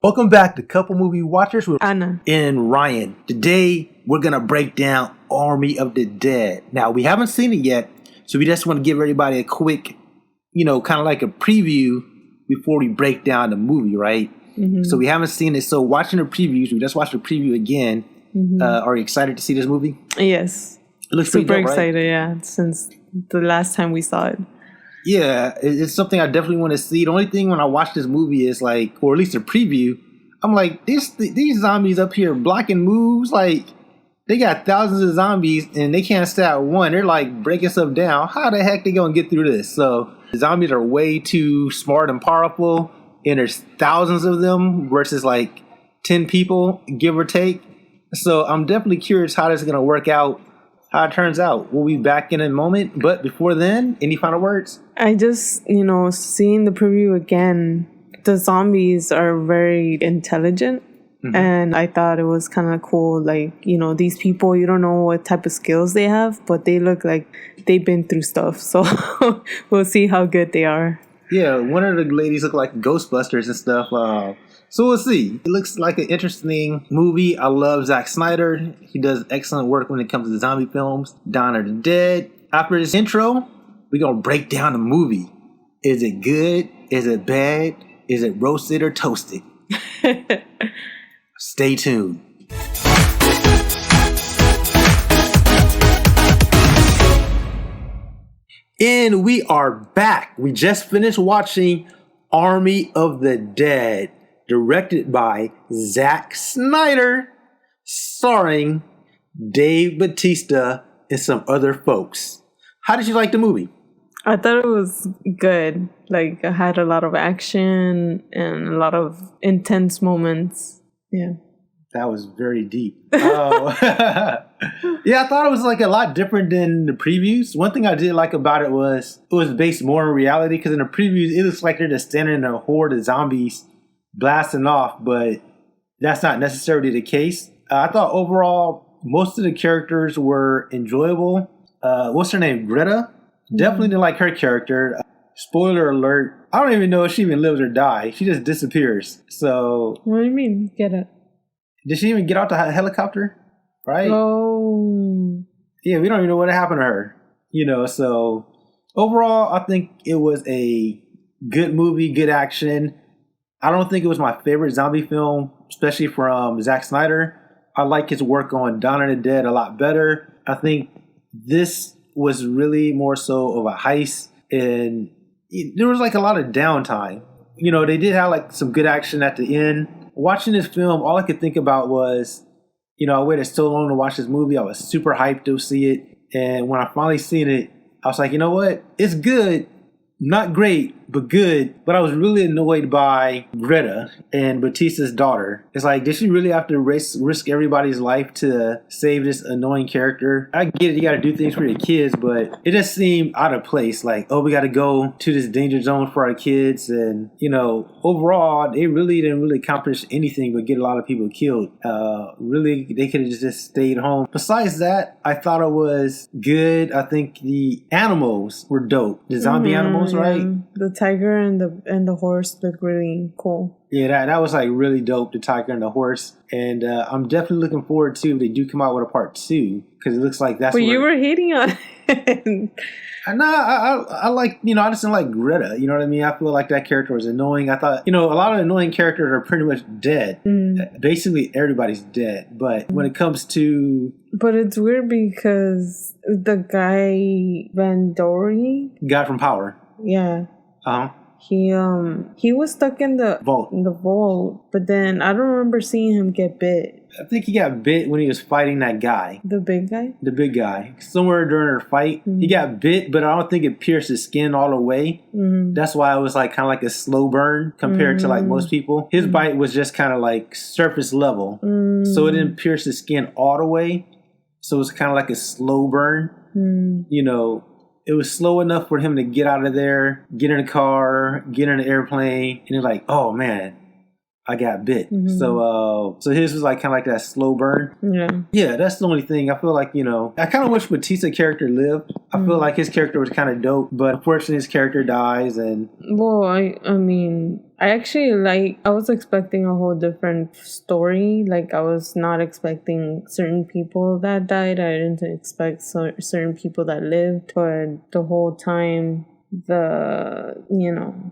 Welcome back to Couple Movie Watchers with Anna and Ryan. Today, we're going to break down Army of the Dead. Now, we haven't seen it yet, so we just want to give everybody a quick, kind of like a preview before we break down the movie, right? Mm-hmm. So we haven't seen it. So watching the previews, we just watched the preview again. Mm-hmm. Are you excited to see this movie? Yes. It looks super pretty dope, excited, right? yeah, since the last time we saw it. Yeah, it's something I definitely want to see. The only thing when I watch this movie is like, or at least a preview, I'm like, these zombies up here blocking moves, like, they got thousands of zombies and they can't stab one. They're like breaking stuff down. How the heck they gonna get through this? So the zombies are way too smart and powerful, and there's thousands of them versus like 10 people, give or take. So I'm definitely curious how this is gonna work out. How it turns out. We'll be back in a moment. But before then, any final words? I just, seeing the preview again, the zombies are very intelligent. Mm-hmm. And I thought it was kind of cool. Like, these people, you don't know what type of skills they have, but they look like they've been through stuff. So we'll see how good they are. Yeah, one of the ladies look like Ghostbusters and stuff. So we'll see. It looks like an interesting movie. I love Zack Snyder. He does excellent work when it comes to zombie films. Dawn of the Dead. After this intro, we're going to break down the movie. Is it good? Is it bad? Is it roasted or toasted? Stay tuned. And we are back. We just finished watching Army of the Dead, directed by Zack Snyder, starring Dave Bautista and some other folks. How did you like the movie? I thought it was good. Like, I had a lot of action and a lot of intense moments. Yeah. That was very deep. Yeah, I thought it was like a lot different than the previews. One thing I did like about it was based more on reality, because in the previews, it looks like they're just standing in a horde of zombies blasting off, but that's not necessarily the case. I thought overall, most of the characters were enjoyable. What's her name? Greta? Definitely didn't like her character. Spoiler alert. I don't even know if she even lives or dies. She just disappears. So. What do you mean? Get it? Did she even get out the helicopter? Right? Oh. Yeah, we don't even know what happened to her. So overall, I think it was a good movie, good action. I don't think it was my favorite zombie film, especially from Zack Snyder. I like his work on Dawn of the Dead a lot better. I think this was really more so of a heist, and there was like a lot of downtime. They did have like some good action at the end. Watching this film, all I could think about was, I waited so long to watch this movie. I was super hyped to see it. And when I finally seen it, I was like, you know what? It's good. Not great, but good. But I was really annoyed by Greta and Bautista's daughter. It's like, did she really have to risk everybody's life to save this annoying character? I get it, you got to do things for your kids, but it just seemed out of place. Like, oh, we got to go to this danger zone for our kids. And, overall, they really didn't really accomplish anything but get a lot of people killed. Really, they could have just stayed home. Besides that, I thought it was good. I think the animals were dope. The zombie animals. Right, the tiger and the horse look really cool. Yeah, that was like really dope. The tiger and the horse, and I'm definitely looking forward to if they do come out with a part 2, because it looks like that's. But you were hating on it. No, I like, I just didn't like Greta. You know what I mean? I feel like that character was annoying. I thought, a lot of annoying characters are pretty much dead. Basically, everybody's dead. But when it comes to... But it's weird because the guy, Van Dory... Guy from Power. Yeah. Uh-huh. He was stuck in the vault, but then I don't remember seeing him get bit. I think he got bit when he was fighting that guy. The big guy? The big guy. Somewhere during their fight, he got bit, but I don't think it pierced his skin all the way. That's why it was like kind of like a slow burn compared to like most people. His bite was just kind of like surface level, so it didn't pierce his skin all the way. So it was kind of like a slow burn. It was slow enough for him to get out of there, get in a car, get in an airplane, and he's like, oh man, I got bit. So his was like kind of like that slow burn. Yeah, that's the only thing. I feel like, I kind of wish Bautista's character lived. I feel like his character was kind of dope, but unfortunately his character dies. And well, I mean, I actually I was expecting a whole different story. Like, I was not expecting certain people that died. I didn't expect certain people that lived, but the whole time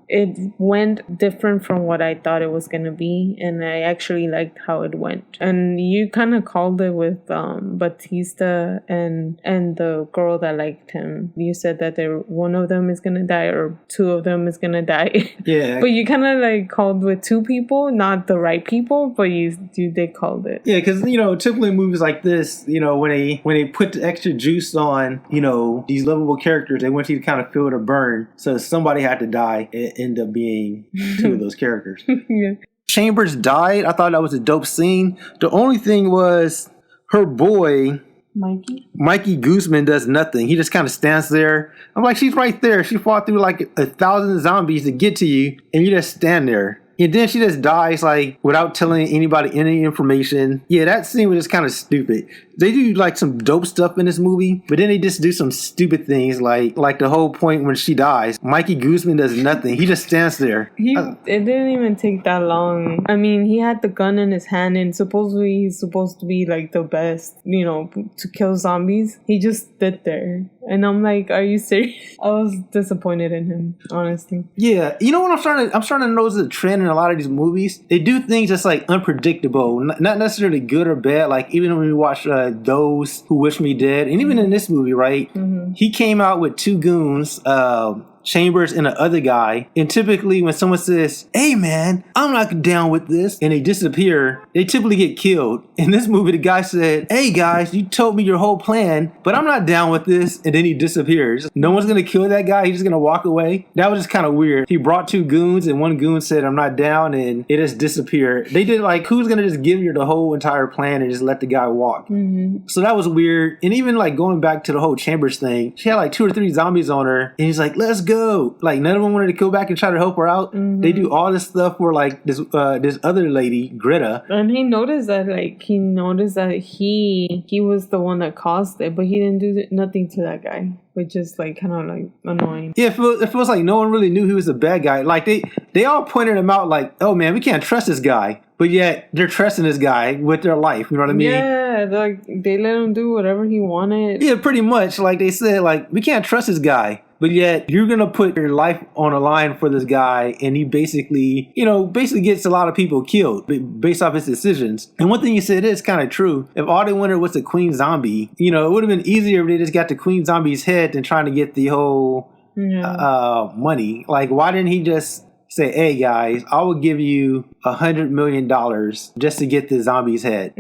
it went different from what I thought it was gonna be, and I actually liked how it went. And you kind of called it with Bautista and the girl that liked him. You said that one of them is gonna die, or two of them is gonna die. Yeah. But you kind of like called with two people, not the right people, but you did called it. Yeah, because typically in movies like this, when they put the extra juice on, these lovable characters, they want you to kind of feel the burn. So somebody had to die. It ended up being two of those characters. Yeah. Chambers died. I thought that was a dope scene. The only thing was her boy, Mikey Guzman, does nothing. He just kind of stands there. I'm like, she's right there. She fought through like 1,000 zombies to get to you, and you just stand there. And then she just dies, like, without telling anybody any information. Yeah, that scene was just kind of stupid. They do, like, some dope stuff in this movie, but then they just do some stupid things, like the whole point when she dies. Mikey Guzman does nothing. He just stands there. It didn't even take that long. I mean, he had the gun in his hand, and supposedly he's supposed to be, like, the best, to kill zombies. He just stood there. And I'm like, are you serious? I was disappointed in him, honestly. Yeah. You know what I'm starting to notice a trend in a lot of these movies? They do things that's like unpredictable, not necessarily good or bad. Like even when we watch Those Who Wish Me Dead, and even in this movie, right? He came out with two goons, Chambers and the other guy. And typically when someone says, hey man, I'm not down with this, and they disappear, they typically get killed. In this movie, the guy said, hey guys, you told me your whole plan, but I'm not down with this. And then he disappears. No one's going to kill that guy. He's just going to walk away. That was just kind of weird. He brought two goons and one goon said, I'm not down, and it just disappeared. They did like, who's going to just give you the whole entire plan and just let the guy walk? So that was weird. And even like going back to the whole Chambers thing, she had like 2 or 3 zombies on her, and he's like, let's go. Like none of them wanted to go back and try to help her out. They do all this stuff for like this other lady, Greta. And he noticed that he was the one that caused it, but he didn't do nothing to that guy, which is like kind of like annoying. Yeah, it feels like no one really knew he was a bad guy. Like they all pointed him out like, oh man, we can't trust this guy. But yet they're trusting this guy with their life. You know what I mean? Yeah, like they let him do whatever he wanted. Yeah, pretty much. Like they said, like, we can't trust this guy. But yet you're going to put your life on a line for this guy, and he basically gets a lot of people killed based off his decisions. And one thing you said is kind of true. If all they wanted was the queen zombie, it would have been easier if they just got the queen zombie's head than trying to get the whole money. Like, why didn't he just say, hey guys, I will give you $100 million just to get the zombie's head?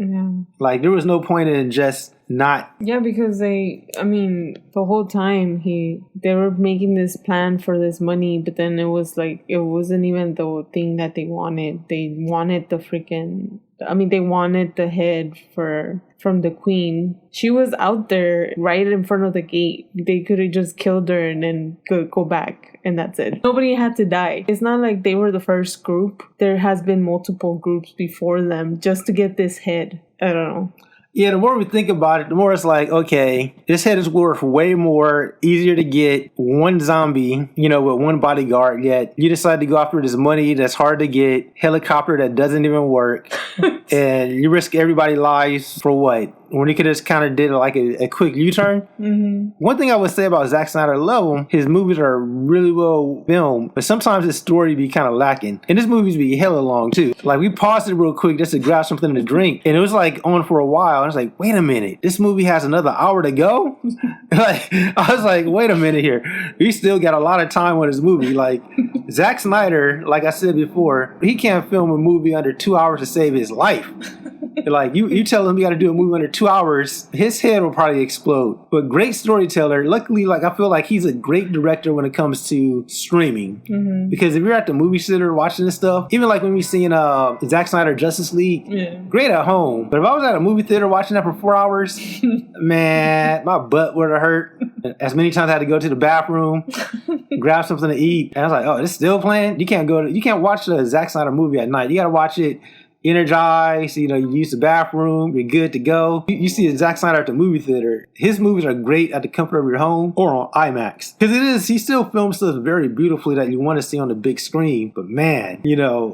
Like, there was no point in just not. Yeah, because the whole time they were making this plan for this money, but then it was like, it wasn't even the thing that they wanted. They wanted they wanted the head from the queen. She was out there right in front of the gate. They could have just killed her and then go back, and that's it. Nobody had to die. It's not like they were the first group. There has been multiple groups before them just to get this head. I don't know. Yeah, the more we think about it, the more it's like, okay, this head is worth way more, easier to get, one zombie, with one bodyguard, yet you decide to go after this money that's hard to get, helicopter that doesn't even work, and you risk everybody's lives for what? When he could have just kind of did like a quick U-turn. One thing I would say about Zack Snyder, I love him. His movies are really well filmed, but sometimes his story be kind of lacking. And his movies be hella long too. Like we paused it real quick just to grab something to drink, and it was like on for a while. I was like, wait a minute, this movie has another hour to go? Like I was like, wait a minute here. We still got a lot of time on his movie. Like Zack Snyder, like I said before, he can't film a movie under 2 hours to save his life. Like you tell him you got to do a movie under 2 hours, his head will probably explode. But great storyteller. Luckily, like I feel like he's a great director when it comes to streaming. Because if you're at the movie theater watching this stuff, even like when we seen Zack Snyder Justice League, great at home. But if I was at a movie theater watching that for 4 hours, man, my butt would have hurt. As many times I had to go to the bathroom, grab something to eat, and I was like, "Oh, it's still playing." You can't watch the Zack Snyder movie at night. You got to watch it energized. You use the bathroom, you're good to go. You see a Zack Snyder at the movie theater. His movies are great at the comfort of your home or on IMAX because he still films stuff very beautifully that you want to see on the big screen. But man,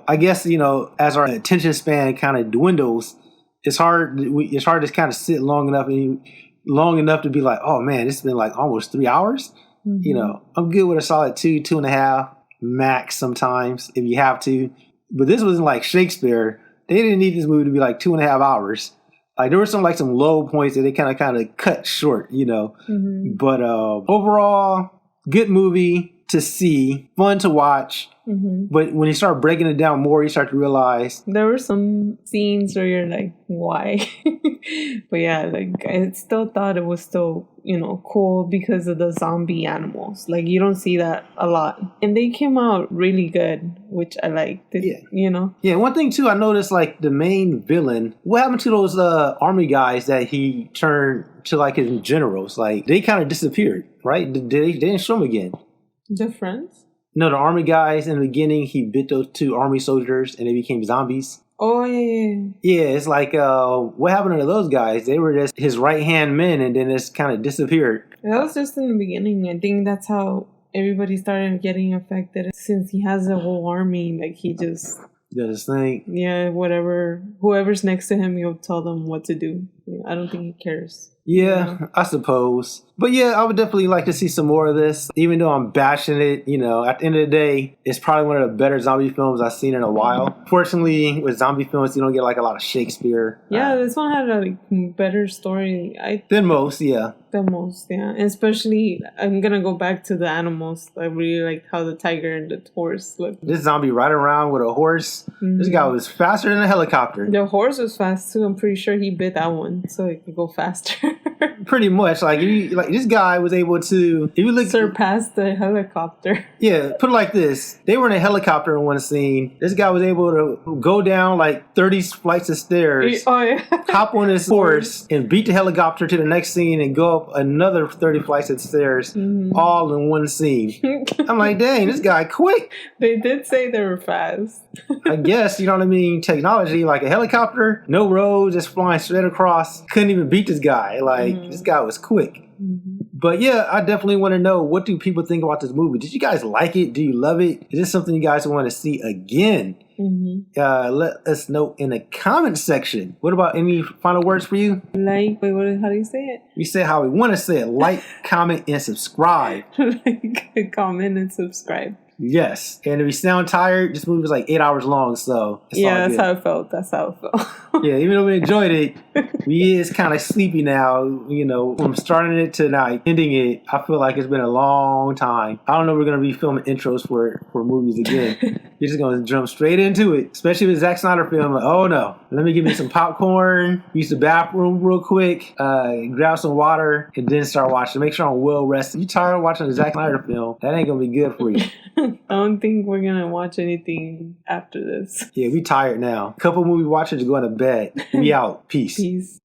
I guess as our attention span kind of dwindles, it's hard to kind of sit long enough to be like, oh man, it's been like almost 3 hours. I'm good with a solid 2.5 max sometimes if you have to. But this wasn't like Shakespeare. They didn't need this movie to be like 2.5 hours. Like there were some low points that they kind of cut short, But overall, good movie to see, fun to watch. But when you start breaking it down more, you start to realize there were some scenes where you're like, why? But yeah, like I still thought it was still, cool because of the zombie animals. Like you don't see that a lot. And they came out really good, which I liked. Yeah, one thing too, I noticed like the main villain, what happened to those army guys that he turned to like his generals? Like they kind of disappeared, right? They didn't show them again. The friends? No, the army guys in the beginning, he bit those 2 army soldiers and they became zombies. Oh, yeah. Yeah, it's like, what happened to those guys? They were just his right-hand men and then just kind of disappeared. That was just in the beginning. I think that's how everybody started getting affected. Since he has a whole army, like he just... does his thing. Yeah, whatever. Whoever's next to him, he'll tell them what to do. I don't think he cares. Yeah, I suppose. But yeah, I would definitely like to see some more of this. Even though I'm bashing it, at the end of the day, it's probably one of the better zombie films I've seen in a while. Fortunately, with zombie films, you don't get like a lot of Shakespeare. Yeah, this one had a better story. Than most, yeah. And especially, I'm going to go back to the animals. I really liked how the tiger and the horse looked. This zombie riding around with a horse. This guy was faster than a helicopter. The horse was fast too. I'm pretty sure he bit that one so it could go faster. Pretty much. Like this guy was able to, if you look, surpass the helicopter. Yeah, put it like this. They were in a helicopter in one scene. This guy was able to go down like 30 flights of stairs, hop on his horse, and beat the helicopter to the next scene and go up another 30 flights of stairs, all in one scene. I'm like, dang, this guy quick. They did say they were fast. I guess, you know what I mean? Technology, like a helicopter, no roads, just flying straight across. Couldn't even beat this guy. Like, this guy was quick. But yeah, I definitely want to know, what do people think about this movie? Did you guys like it? Do you love it? Is this something you guys want to see again? Let us know in the comment section. What about any final words for you? How do you say it? We say how we want to say it. Like, comment, and subscribe. Like, comment, and subscribe. Yes. And if you sound tired, this movie was like 8 hours long, so that's how it felt. Yeah, even though we enjoyed it, we is kind of sleepy now. From starting it to now ending it, I feel like it's been a long time. I don't know if we're going to be filming intros for movies again. You're just going to jump straight into it, especially with Zack Snyder film. Like, oh no, let me give me some popcorn, use the bathroom real quick, grab some water, and then start watching. Make sure I'm well rested. If you're tired of watching a Zack Snyder film, that ain't going to be good for you. I don't think we're going to watch anything after this. Yeah, we tired now. Couple movie watchers are going to bed. We out. Peace.